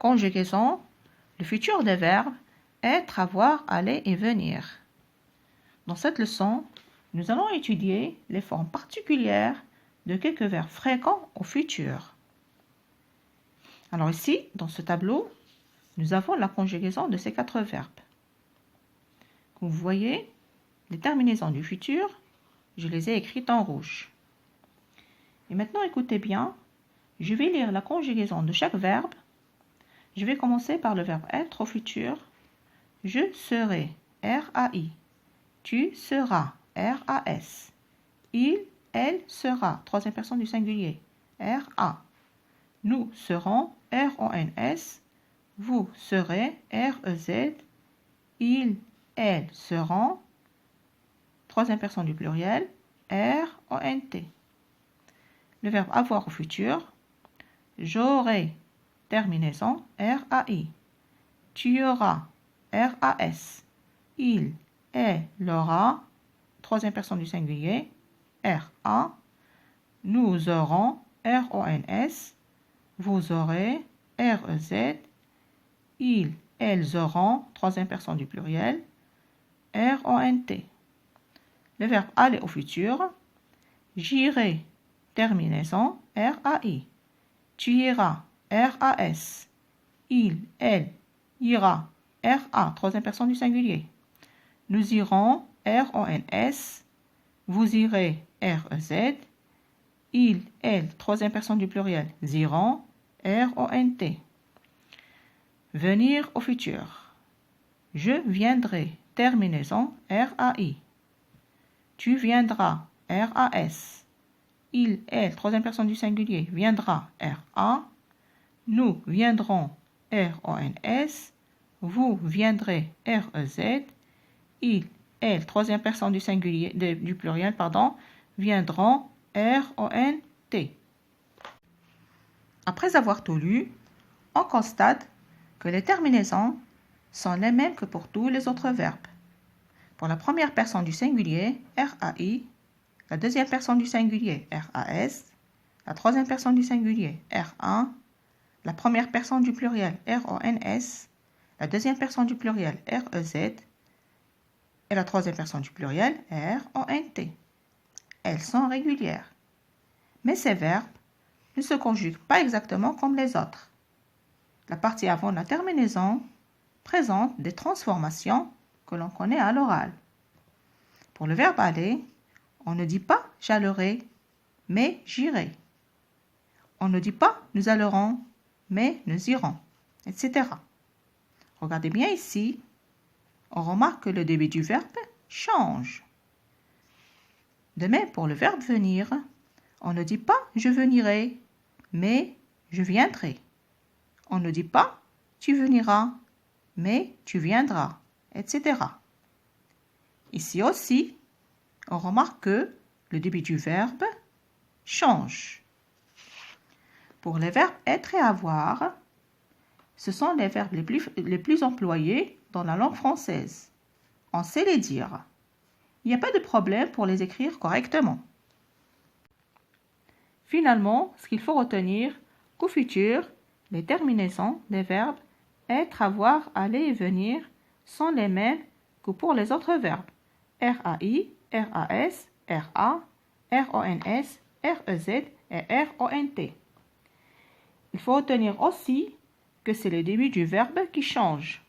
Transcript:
conjugaison, le futur des verbes être, avoir, aller et venir. Dans cette leçon, nous allons étudier les formes particulières de quelques verbes fréquents au futur. Alors ici, dans ce tableau, nous avons la conjugaison de ces 4 verbes. Comme vous voyez, les terminaisons du futur, je les ai écrites en rouge. Et maintenant, écoutez bien, je vais lire la conjugaison de chaque verbe. Je vais commencer par le verbe être au futur. Je serai, R-A-I. Tu seras, R-A-S. Il, elle sera, troisième personne du singulier, R-A. Nous serons, R-O-N-S. Vous serez, R-E-Z. Ils, elles seront, troisième personne du pluriel, R-O-N-T. Le verbe avoir au futur, j'aurai, terminaison, R-A-I. Tu auras, R-A-S. Il, elle aura, troisième personne du singulier, R-A. Nous aurons, R-O-N-S. Vous aurez, R-E-Z. Ils, elles auront, troisième personne du pluriel, R-O-N-T. Le verbe aller au futur, j'irai, terminaison, R-A-I. Tu iras, R-A-S. Il, elle, ira, R-A, troisième personne du singulier. Nous irons, R-O-N-S. Vous irez, R-E-Z. Il, elle, troisième personne du pluriel, iront, R-O-N-T. Venir au futur. Je viendrai, terminaison, R-A-I. Tu viendras, R-A-S. Il, elle, troisième personne du singulier, viendra, R-A. Nous viendrons, R-O-N-S. Vous viendrez, R-E-Z. Il, elle, troisième personne du singulier, du pluriel, viendront, R-O-N-T. Après avoir tout lu, on constate que les terminaisons sont les mêmes que pour tous les autres verbes. Pour la première personne du singulier, R-A-I, la deuxième personne du singulier, R-A-S, la troisième personne du singulier, R-A, la première personne du pluriel, R-O-N-S, la deuxième personne du pluriel, R-E-Z, et la troisième personne du pluriel, R-O-N-T. Elles sont régulières. Mais ces verbes ne se conjuguent pas exactement comme les autres. La partie avant de la terminaison présente des transformations que l'on connaît à l'oral. Pour le verbe aller, on ne dit pas « j'allerai », mais « j'irai ». On ne dit pas « nous allerons », mais « nous irons », etc. Regardez bien ici, on remarque que le début du verbe change. De même pour le verbe venir, on ne dit pas « je venirai », mais « je viendrai ». On ne dit pas « tu veniras », mais « tu viendras », etc. Ici aussi, on remarque que le début du verbe change. Pour les verbes être et avoir, ce sont les verbes les plus employés dans la langue française. On sait les dire. Il n'y a pas de problème pour les écrire correctement. Finalement, ce qu'il faut retenir, qu'au futur, les terminaisons des verbes être, avoir, aller et venir sont les mêmes que pour les autres verbes. R-A-I, R-A-S, R-A, R-O-N-S, R-E-Z et R-O-N-T. Il faut retenir aussi que c'est le début du verbe qui change.